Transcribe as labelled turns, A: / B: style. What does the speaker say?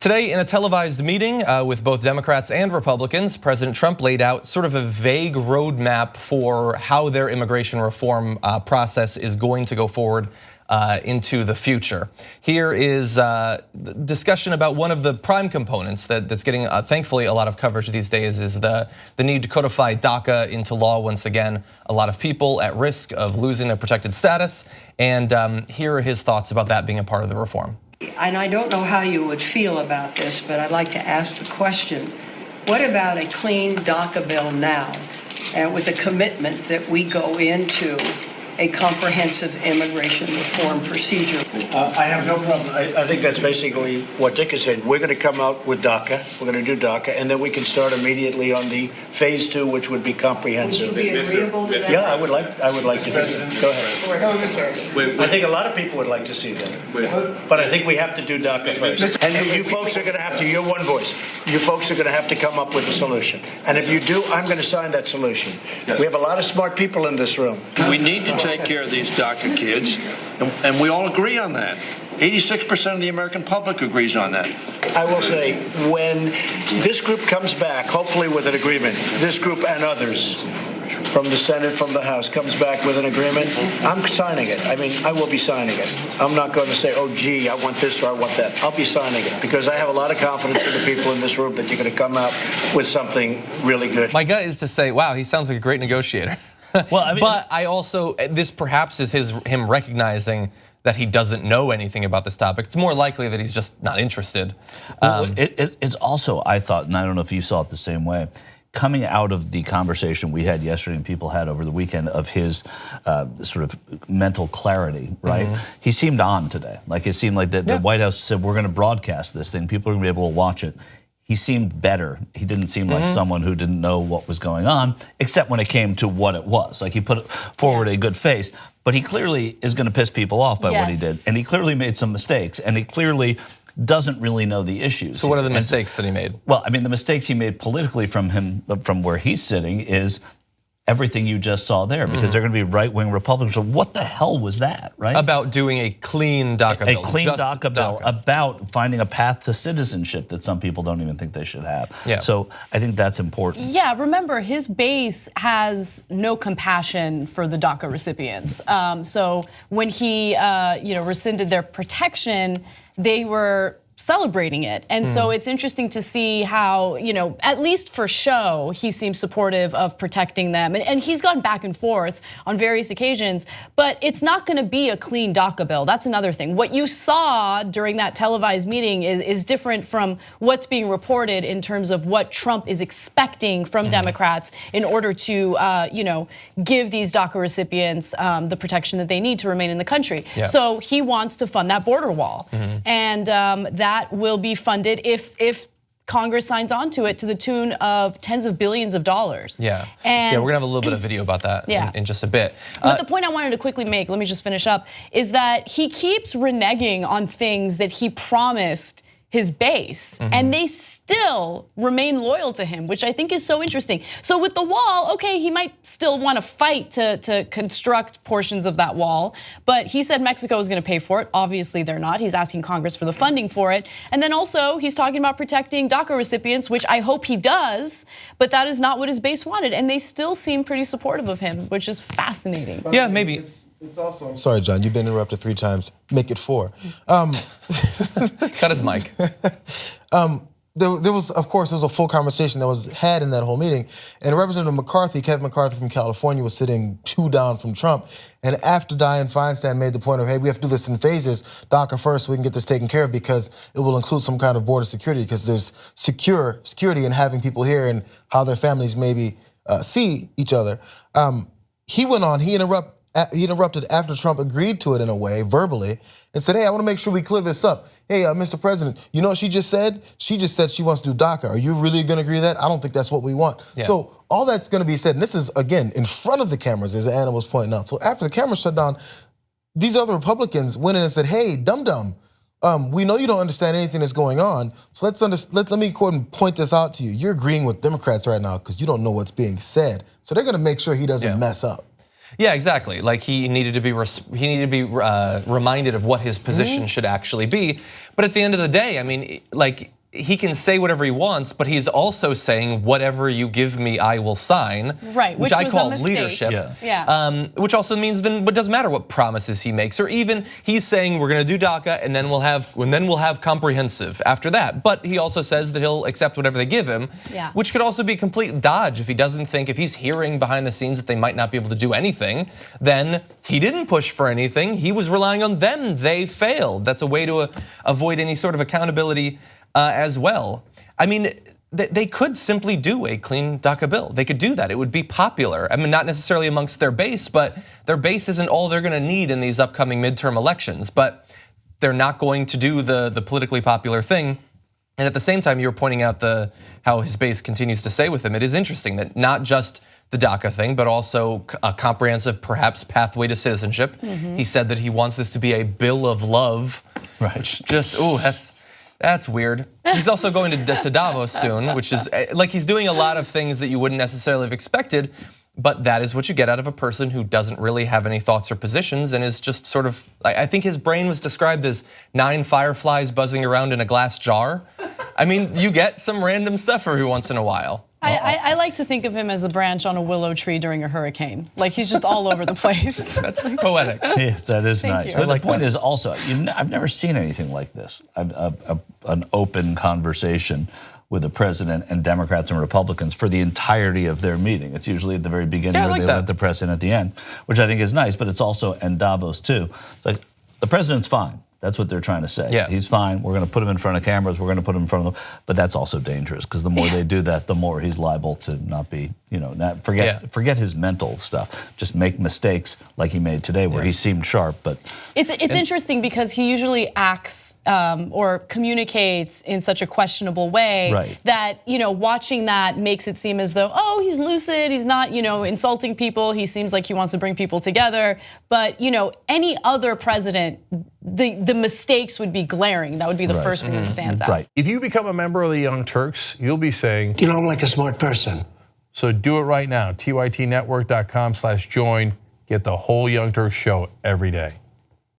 A: Today, in a televised meeting with both Democrats and Republicans, President Trump laid out sort of a vague roadmap for how their immigration reform process is going to go forward into the future. Here is discussion about one of the prime components that's getting, thankfully, a lot of coverage these days is the need to codify DACA into law once again. A lot of people at risk of losing their protected status, and here are his thoughts about that being a part of the reform.
B: And I don't know how you would feel about this, but I'd like to ask the question, what about a clean DACA bill now with a commitment that we go into a comprehensive immigration reform procedure?
C: I have no problem. I think that's basically what Dick is saying. We're going to come out with DACA. We're going to do DACA, and then we can start immediately on the phase 2, which would be comprehensive.
B: Would you be agreeable to that?
C: Yeah, I would like to do that. Go ahead. I think a lot of people would like to see that. But I think we have to do DACA first. And you folks are going to have to, you're one voice. You folks are going to have to come up with a solution. And if you do, I'm going to sign that solution. We have a lot of smart people in this room.
D: We need to take care of these DACA kids, and we all agree on that. 86% of the American public agrees on that.
C: I will say, when this group comes back, hopefully with an agreement, this group and others from the Senate, from the House, comes back with an agreement, I'm signing it. I mean, I will be signing it. I'm not going to say, oh, gee, I want this or I want that. I'll be signing it because I have a lot of confidence in the people in this room that you're going to come out with something really good.
A: My gut is to say, wow, he sounds like a great negotiator. Well, I mean, but I also, this perhaps is him recognizing that he doesn't know anything about this topic. It's more likely that he's just not interested.
E: Well, it's also, I thought, and I don't know if you saw it the same way, coming out of the conversation we had yesterday and people had over the weekend of his sort of mental clarity, right? He seemed on today. Like it seemed like the White House said, we're gonna broadcast this thing. People are gonna be able to watch it. He seemed better. He didn't seem like someone who didn't know what was going on, except when it came to what it was. Like he put forward a good face, but he clearly is gonna piss people off by what he did. And he clearly made some mistakes, and he clearly doesn't really know the issues.
A: So what are the mistakes that he made?
E: Well, I mean, the mistakes he made politically from where he's sitting is everything you just saw there, because they're going to be right-wing Republicans. So what the hell was that, right?
A: About doing a clean DACA bill.
E: A clean DACA bill about finding a path to citizenship that some people don't even think they should have. Yeah. So I think that's important.
F: Yeah, remember, his base has no compassion for the DACA recipients. So when he rescinded their protection, they were celebrating it. And so it's interesting to see how, at least for show, he seems supportive of protecting them. And he's gone back and forth on various occasions, but it's not gonna be a clean DACA bill. That's another thing. What you saw during that televised meeting is different from what's being reported in terms of what Trump is expecting from Democrats in order to give these DACA recipients the protection that they need to remain in the country. Yeah. So he wants to fund that border wall. And that will be funded if Congress signs on to it to the tune of tens of billions of dollars.
A: Yeah, we're gonna have a little bit of video about that in just a bit.
F: But the point I wanted to quickly make, let me just finish up, is that he keeps reneging on things that he promised his base, and they still remain loyal to him, which I think is so interesting. So with the wall, okay, he might still want to fight to construct portions of that wall, but he said Mexico is going to pay for it. Obviously they're not. He's asking Congress for the funding for it. And then also he's talking about protecting DACA recipients, which I hope he does, but that is not what his base wanted. And they still seem pretty supportive of him, which is fascinating.
A: Yeah, maybe.
G: It's also, I'm sorry, John, you've been interrupted 3 times. Make it 4.
A: Cut his mic.
G: There was, of course, there was a full conversation that was had in that whole meeting. And Representative McCarthy, Kevin McCarthy from California, was sitting 2 down from Trump. And after Dianne Feinstein made the point of, hey, we have to do this in phases, DACA first so we can get this taken care of because it will include some kind of border security because there's security in having people here and how their families maybe see each other. He went on, he interrupted after Trump agreed to it in a way, verbally, and said, hey, I want to make sure we clear this up. Hey, Mr. President, you know what she just said? She just said she wants to do DACA. Are you really going to agree to that? I don't think that's what we want. Yeah. So all that's going to be said, and this is, again, in front of the cameras, as Anna was pointing out. So after the cameras shut down, these other Republicans went in and said, hey, dum-dum, we know you don't understand anything that's going on, so let me go ahead and point this out to you. You're agreeing with Democrats right now because you don't know what's being said. So they're going to make sure he doesn't mess up.
A: Yeah, exactly. Like he needed to be reminded of what his position should actually be. But at the end of the day, I mean, like he can say whatever he wants, but he's also saying whatever you give me, I will sign.
F: Right,
A: which I call leadership. Which also means then it doesn't matter what promises he makes, or even he's saying we're going to do DACA and then we'll have comprehensive after that. But he also says that he'll accept whatever they give him, which could also be a complete dodge if he doesn't think, if he's hearing behind the scenes that they might not be able to do anything, then he didn't push for anything. He was relying on them. They failed. That's a way to avoid any sort of accountability as well. I mean, they could simply do a clean DACA bill. They could do that. It would be popular. I mean, not necessarily amongst their base, but their base isn't all they're going to need in these upcoming midterm elections. But they're not going to do the politically popular thing. And at the same time, you were pointing out how his base continues to stay with him. It is interesting that not just the DACA thing, but also a comprehensive, perhaps, pathway to citizenship. He said that he wants this to be a bill of love, which just, that's weird. He's also going to Davos soon, which is like he's doing a lot of things that you wouldn't necessarily have expected, but that is what you get out of a person who doesn't really have any thoughts or positions and is just sort of, I think his brain was described as 9 fireflies buzzing around in a glass jar. I mean, you get some random stuff every once in a while.
F: I like to think of him as a branch on a willow tree during a hurricane. Like he's just all over the place.
A: That's poetic.
E: Yes, that is nice.
F: you.
E: But the point is also, I've never seen anything like this. An open conversation with the president and Democrats and Republicans for the entirety of their meeting. It's usually at the very beginning where they let the press in at the end, which I think is nice, but it's also in Davos too. It's like the president's fine. That's what they're trying to say.
A: Yeah.
E: He's fine. We're going to put him in front of cameras. We're going to put him in front of them. But that's also dangerous because the more they do that, the more he's liable to not be, not forget his mental stuff. Just make mistakes like he made today, where he seemed sharp. But
F: it's interesting because he usually acts or communicates in such a questionable way that watching that makes it seem as though he's lucid. He's not insulting people. He seems like he wants to bring people together. But any other president, the mistakes would be glaring. That would be the first thing that stands out.
E: Right.
H: If you become a member of the Young Turks, you'll be saying,
C: I'm like a smart person.
H: So do it right now. tytnetwork.com/join. Get the whole Young Turks show every day.